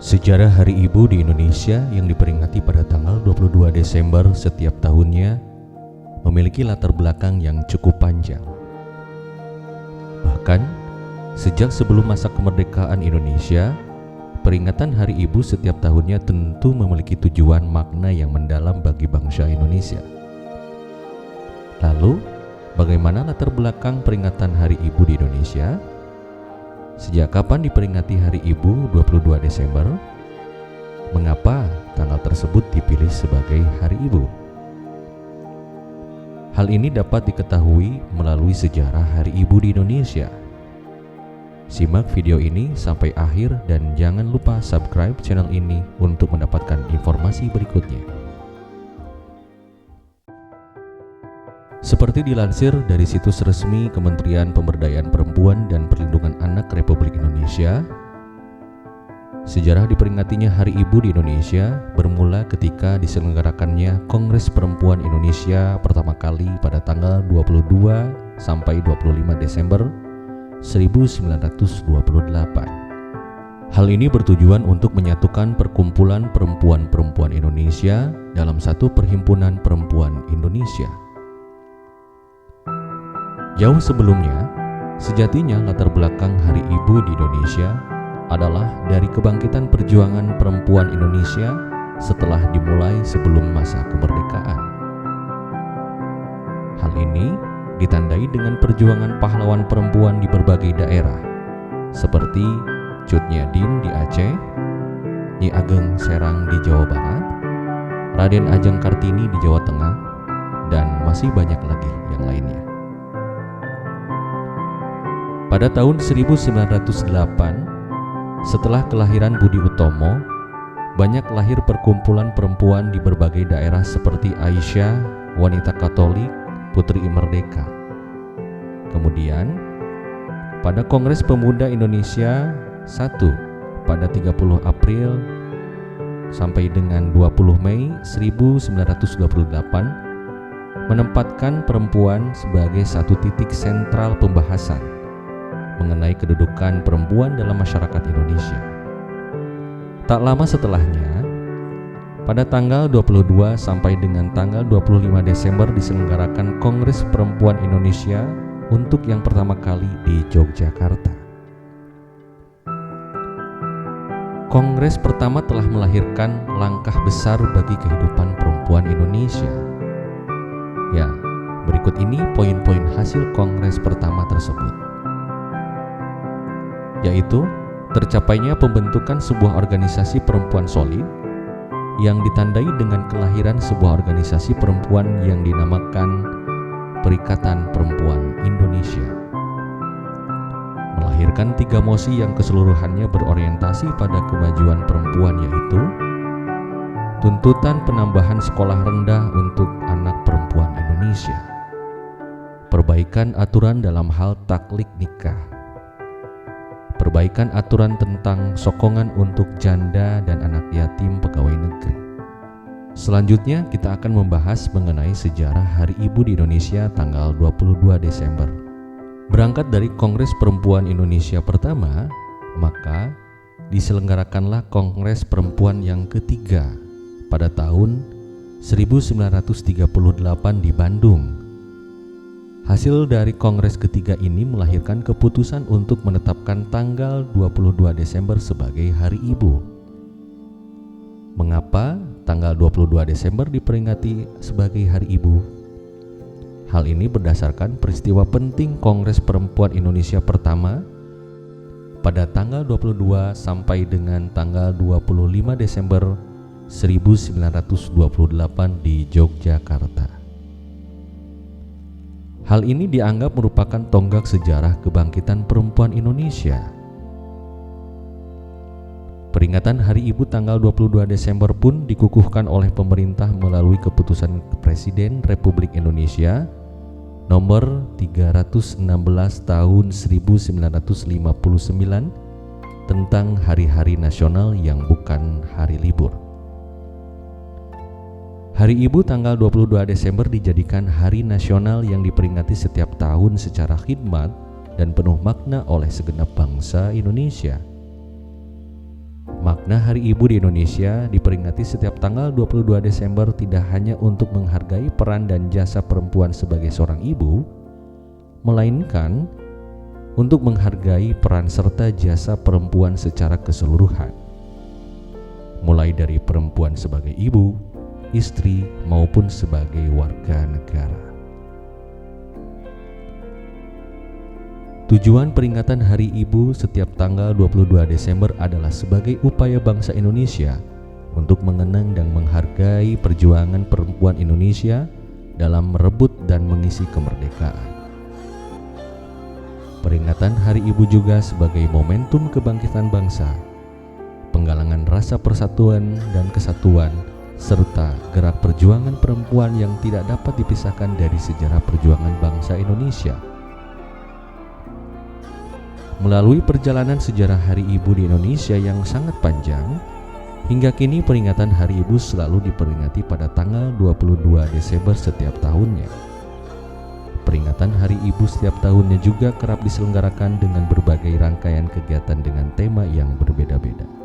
Sejarah Hari Ibu di Indonesia yang diperingati pada tanggal 22 Desember setiap tahunnya memiliki latar belakang yang cukup panjang. Bahkan, sejak sebelum masa kemerdekaan Indonesia, peringatan Hari Ibu setiap tahunnya tentu memiliki tujuan makna yang mendalam bagi bangsa Indonesia. Lalu, bagaimana latar belakang peringatan Hari Ibu di Indonesia? Sejak kapan diperingati Hari Ibu 22 Desember? Mengapa tanggal tersebut dipilih sebagai Hari Ibu? Hal ini dapat diketahui melalui sejarah Hari Ibu di Indonesia. Simak video ini sampai akhir dan jangan lupa subscribe channel ini untuk mendapatkan informasi berikutnya. Seperti dilansir dari situs resmi Kementerian Pemberdayaan Perempuan dan Perlindungan Anak Republik Indonesia, sejarah diperingatinya Hari Ibu di Indonesia bermula ketika diselenggarakannya Kongres Perempuan Indonesia pertama kali pada tanggal 22 sampai 25 Desember 1928. Hal ini bertujuan untuk menyatukan perkumpulan perempuan-perempuan Indonesia dalam satu perhimpunan perempuan Indonesia. Jauh sebelumnya, sejatinya latar belakang Hari Ibu di Indonesia adalah dari kebangkitan perjuangan perempuan Indonesia setelah dimulai sebelum masa kemerdekaan. Hal ini ditandai dengan perjuangan pahlawan perempuan di berbagai daerah, seperti Cut Nyak-dien di Aceh, Nyi Ageng Serang di Jawa Barat, Raden Ajeng Kartini di Jawa Tengah, dan masih banyak lagi yang lainnya. Pada tahun 1908, setelah kelahiran Budi Utomo, banyak lahir perkumpulan perempuan di berbagai daerah seperti Aisyah, Wanita Katolik, Putri Merdeka. Kemudian, pada Kongres Pemuda Indonesia 1 pada 30 April sampai dengan 20 Mei 1928 menempatkan perempuan sebagai satu titik sentral pembahasan mengenai kedudukan perempuan dalam masyarakat Indonesia. Tak lama setelahnya, pada tanggal 22 sampai dengan tanggal 25 Desember diselenggarakan Kongres Perempuan Indonesia untuk yang pertama kali di Yogyakarta. Kongres pertama telah melahirkan langkah besar bagi kehidupan perempuan Indonesia. Ya, berikut ini poin-poin hasil Kongres pertama tersebut, yaitu tercapainya pembentukan sebuah organisasi perempuan solid yang ditandai dengan kelahiran sebuah organisasi perempuan yang dinamakan Perikatan Perempuan Indonesia, melahirkan 3 mosi yang keseluruhannya berorientasi pada kemajuan perempuan, yaitu tuntutan penambahan sekolah rendah untuk anak perempuan Indonesia, perbaikan aturan dalam hal taklik nikah, perbaikan aturan tentang sokongan untuk janda dan anak yatim pegawai negeri. Selanjutnya kita akan membahas mengenai sejarah Hari Ibu di Indonesia tanggal 22 Desember. Berangkat dari Kongres Perempuan Indonesia pertama, maka diselenggarakanlah Kongres Perempuan yang ketiga pada tahun 1938 di Bandung. Hasil dari Kongres ketiga ini melahirkan keputusan untuk menetapkan tanggal 22 Desember sebagai Hari Ibu. Mengapa tanggal 22 Desember diperingati sebagai Hari Ibu? Hal ini berdasarkan peristiwa penting Kongres Perempuan Indonesia pertama pada tanggal 22 sampai dengan tanggal 25 Desember 1928 di Yogyakarta. Hal ini dianggap merupakan tonggak sejarah kebangkitan perempuan Indonesia. Peringatan Hari Ibu tanggal 22 Desember pun dikukuhkan oleh pemerintah melalui keputusan Presiden Republik Indonesia nomor 316 tahun 1959 tentang hari-hari nasional yang bukan hari libur. Hari Ibu tanggal 22 Desember dijadikan hari nasional yang diperingati setiap tahun secara khidmat dan penuh makna oleh segenap bangsa Indonesia. Makna Hari Ibu di Indonesia diperingati setiap tanggal 22 Desember tidak hanya untuk menghargai peran dan jasa perempuan sebagai seorang ibu, melainkan untuk menghargai peran serta jasa perempuan secara keseluruhan, mulai dari perempuan sebagai ibu, istri, maupun sebagai warga negara. Tujuan peringatan Hari Ibu setiap tanggal 22 Desember adalah sebagai upaya bangsa Indonesia untuk mengenang dan menghargai perjuangan perempuan Indonesia dalam merebut dan mengisi kemerdekaan. Peringatan Hari Ibu juga sebagai momentum kebangkitan bangsa, penggalangan rasa persatuan dan kesatuan, serta gerak perjuangan perempuan yang tidak dapat dipisahkan dari sejarah perjuangan bangsa Indonesia. Melalui perjalanan sejarah Hari Ibu di Indonesia yang sangat panjang, hingga kini peringatan Hari Ibu selalu diperingati pada tanggal 22 Desember setiap tahunnya. Peringatan Hari Ibu setiap tahunnya juga kerap diselenggarakan dengan berbagai rangkaian kegiatan dengan tema yang berbeda-beda.